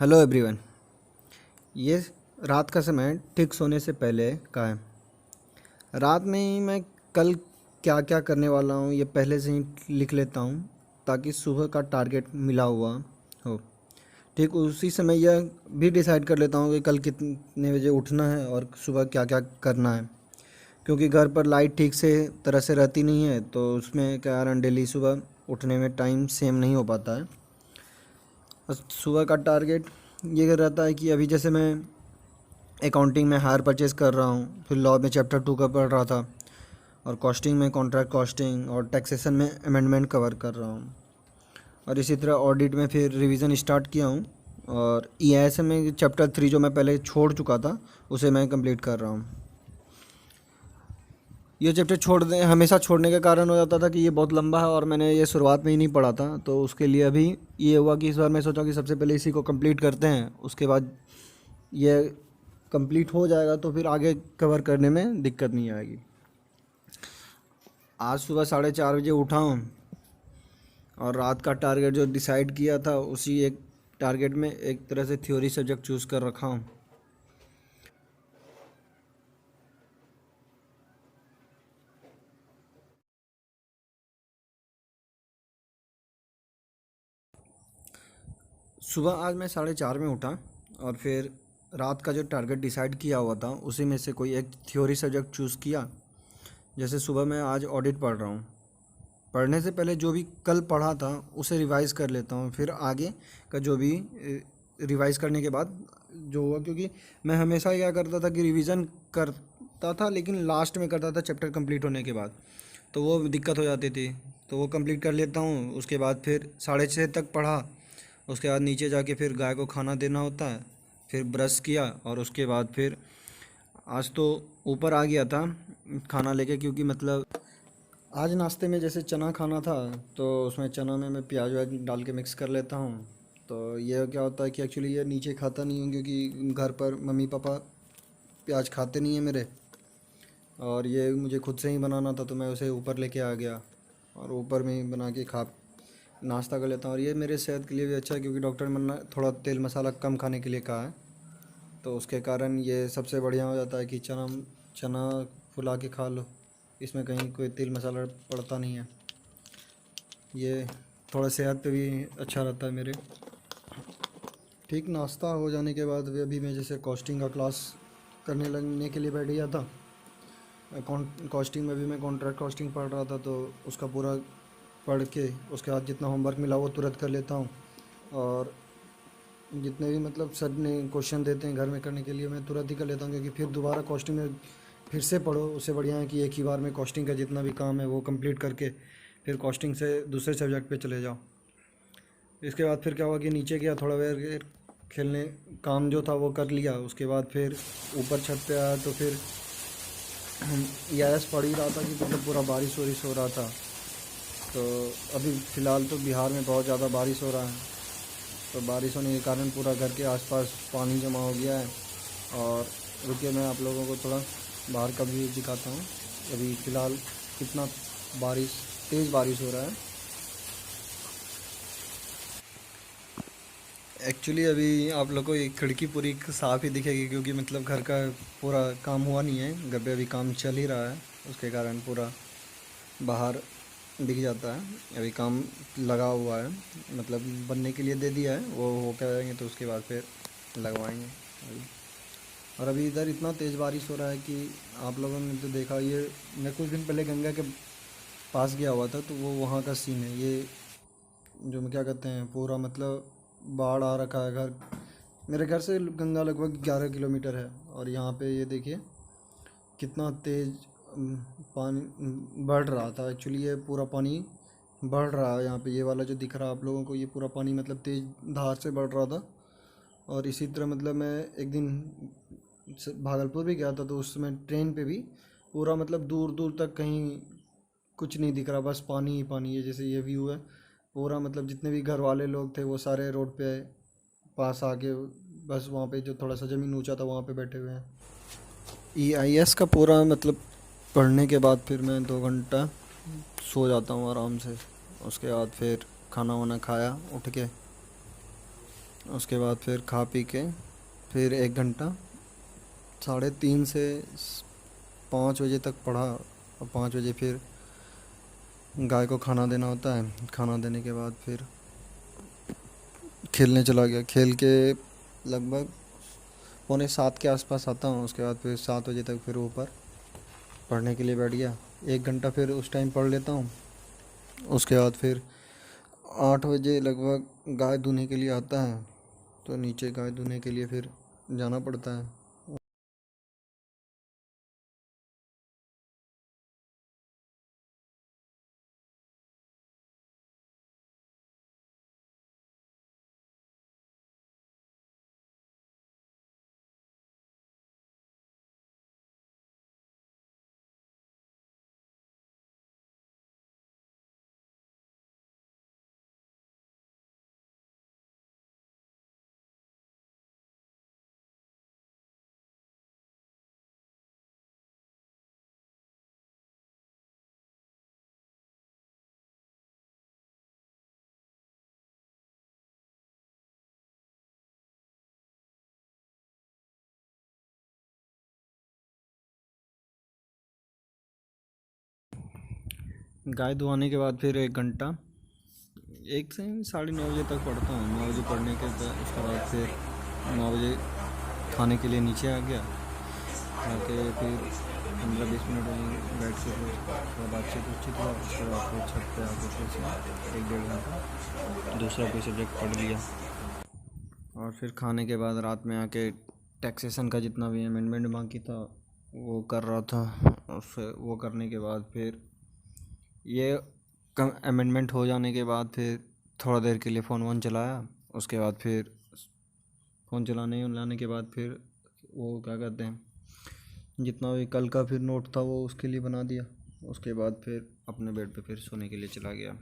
Hello everyone. ये रात का समय ठीक सोने से पहले का है। रात में ही मैं कल क्या क्या करने वाला हूँ ये पहले से ही लिख लेता हूँ ताकि सुबह का टारगेट मिला हुआ हो। ठीक उसी समय यह भी डिसाइड कर लेता हूँ कि कल कितने बजे उठना है और सुबह क्या क्या करना है, क्योंकि घर पर लाइट ठीक से तरह से रहती नहीं है तो उसमें कारण डेली सुबह उठने में टाइम सेम नहीं हो पाता है। और सुबह का टारगेट ये रहता है कि अभी जैसे मैं अकाउंटिंग में हायर परचेज कर रहा हूँ, फिर लॉ में चैप्टर 2 का पढ़ रहा था, और कॉस्टिंग में कॉन्ट्रैक्ट कॉस्टिंग और टैक्सेशन में अमेंडमेंट कवर कर रहा हूँ, और इसी तरह ऑडिट में फिर रिवीजन स्टार्ट किया हूँ, और ईआईएस में चैप्टर 3 जो मैं पहले छोड़ चुका था उसे मैं कंप्लीट कर रहा हूँ। ये चैप्टर हमेशा छोड़ने का कारण हो जाता था कि ये बहुत लंबा है और मैंने ये शुरुआत में ही नहीं पढ़ा था, तो उसके लिए अभी ये हुआ कि इस बार मैं सोचा कि सबसे पहले इसी को कंप्लीट करते हैं, उसके बाद ये कंप्लीट हो जाएगा तो फिर आगे कवर करने में दिक्कत नहीं आएगी। आज सुबह 4:30 बजे उठा हूँ और रात का टारगेट जो डिसाइड किया था उसी एक टारगेट में एक तरह से थ्योरी सब्जेक्ट चूज़ कर रखा हूँ। सुबह आज मैं 4:30 में उठा और फिर रात का जो टारगेट डिसाइड किया हुआ था उसी में से कोई एक थ्योरी सब्जेक्ट चूज़ किया। जैसे सुबह मैं आज ऑडिट पढ़ रहा हूँ, पढ़ने से पहले जो भी कल पढ़ा था उसे रिवाइज़ कर लेता हूँ, फिर आगे का जो भी रिवाइज़ करने के बाद जो हुआ, क्योंकि मैं हमेशा क्या करता था कि रिवीजन करता था लेकिन लास्ट में करता था चैप्टर कंप्लीट होने के बाद, तो वो दिक्कत हो जाती थी। तो वो कंप्लीट कर लेता हूँ, उसके बाद फिर 6:30 तक पढ़ा, उसके बाद नीचे जाके फिर गाय को खाना देना होता है, फिर ब्रश किया और उसके बाद फिर आज तो ऊपर आ गया था खाना लेके, क्योंकि मतलब आज नाश्ते में जैसे चना खाना था तो उसमें चना में मैं प्याज व्याज डाल के मिक्स कर लेता हूँ। तो ये क्या होता है कि एक्चुअली ये नीचे खाता नहीं हूँ क्योंकि घर पर मम्मी पापा प्याज खाते नहीं है मेरे, और ये मुझे खुद से ही बनाना था तो मैं उसे ऊपर लेके आ गया और ऊपर में ही बना के खा नाश्ता कर लेता हूँ। और ये मेरे सेहत के लिए भी अच्छा है क्योंकि डॉक्टर ने मना थोड़ा तेल मसाला कम खाने के लिए कहा है, तो उसके कारण ये सबसे बढ़िया हो जाता है कि चना चना फुला के खा लो, इसमें कहीं कोई तेल मसाला पड़ता नहीं है। ये थोड़ा सेहत पे भी अच्छा रहता है मेरे। ठीक नाश्ता हो जाने के बाद भी अभी मैं जैसे कॉस्टिंग का क्लास करने लगने के लिए बैठ गया था। कॉस्टिंग में भी मैं कॉन्ट्रैक्ट कॉस्टिंग पढ़ रहा था, तो उसका पूरा पढ़ के उसके बाद जितना होमवर्क मिला वो तुरंत कर लेता हूँ, और जितने भी मतलब सर ने क्वेश्चन देते हैं घर में करने के लिए मैं तुरंत ही कर लेता हूँ, क्योंकि फिर दोबारा कॉस्टिंग में फिर से पढ़ो उससे बढ़िया है कि एक ही बार में कॉस्टिंग का जितना भी काम है वो कंप्लीट करके फिर कॉस्टिंग से दूसरे सब्जेक्ट पे चले जाओ। इसके बाद फिर क्या हुआ कि नीचे गया थोड़ा देर खेलने, काम जो था वो कर लिया, उसके बाद फिर ऊपर छत पे आया तो फिर EIS पढ़ ही रहा था कि मतलब पूरा बारिश वारिश हो रहा था। तो अभी फ़िलहाल तो बिहार में बहुत ज़्यादा बारिश हो रहा है, तो बारिश होने के कारण पूरा घर के आसपास पानी जमा हो गया है। और रुकिए मैं आप लोगों को थोड़ा बाहर का भी दिखाता हूँ। अभी फ़िलहाल कितना तेज़ बारिश हो रहा है। एक्चुअली अभी आप लोग को ये खिड़की पूरी साफ़ ही दिखेगी क्योंकि मतलब घर का पूरा काम हुआ नहीं है, घर पे अभी काम चल ही रहा है, उसके कारण पूरा बाहर दिख जाता है। अभी काम लगा हुआ है, मतलब बनने के लिए दे दिया है, वो हो के आएंगे तो उसके बाद फिर लगवाएंगे अभी। और अभी इधर इतना तेज़ बारिश हो रहा है कि आप लोगों ने तो देखा, ये मैं कुछ दिन पहले गंगा के पास गया हुआ था तो वो वहाँ का सीन है ये, जो मैं क्या कहते हैं पूरा मतलब बाढ़ आ रखा है। मेरे घर से गंगा लगभग 11 किलोमीटर है, और यहाँ पे ये देखिए कितना तेज़ पानी बढ़ रहा था। एक्चुअली ये पूरा पानी बढ़ रहा है यहाँ पे, ये वाला जो दिख रहा है आप लोगों को ये पूरा पानी मतलब तेज़ धार से बढ़ रहा था। और इसी तरह मतलब मैं एक दिन भागलपुर भी गया था तो उस समय ट्रेन पे भी पूरा मतलब दूर दूर तक कहीं कुछ नहीं दिख रहा, बस पानी ही पानी है। जैसे ये व्यू है पूरा, मतलब जितने भी घर वाले लोग थे वो सारे रोड पे पास आके बस वहाँ पे जो थोड़ा सा ज़मीन ऊंचा था वहाँ पे बैठे हुए हैं। EIS का पूरा मतलब पढ़ने के बाद फिर मैं 2 घंटा सो जाता हूँ आराम से, उसके बाद फिर खाना वाना खाया उठ के, उसके बाद फिर खा पी के फिर 1 घंटा 3:30 से 5 बजे तक पढ़ा। और 5 बजे फिर गाय को खाना देना होता है। खाना देने के बाद फिर खेलने चला गया। खेल के लगभग 6:45 के आसपास आता हूँ। उसके बाद फिर 7 बजे तक फिर ऊपर पढ़ने के लिए बैठ गया। 1 घंटा फिर उस टाइम पढ़ लेता हूँ। उसके बाद फिर 8 बजे लगभग गाय दूहने के लिए आता है, तो नीचे गाय दूहने के लिए फिर जाना पड़ता है। गाय दुहाने के बाद फिर 1 घंटा 1 से 9:30 बजे तक पढ़ता हूँ। 9 बजे पढ़ने के बाद उसके बाद फिर 9 बजे खाने के लिए नीचे आ गया। खा के फिर 15-20 मिनट वहीं बैठ के फिर थोड़ा बातचीत उचित हुआ। उसके बाद फिर छत पे आके फिर से 1-1.5 घंटा दूसरा कोई सब्जेक्ट पढ़ लिया। और फिर खाने के बाद रात में आके टैक्सेशन का जितना भी अमेंडमेंट बाकी था वो कर रहा था। और फिर वो करने के बाद फिर ये अमेंडमेंट हो जाने के बाद फिर थोड़ा देर के लिए फ़ोन वोन चलाया। उसके बाद फिर फ़ोन चलाने के बाद फिर वो क्या कहते हैं, जितना भी कल का फिर नोट था वो उसके लिए बना दिया। उसके बाद फिर अपने बेड पे फिर सोने के लिए चला गया।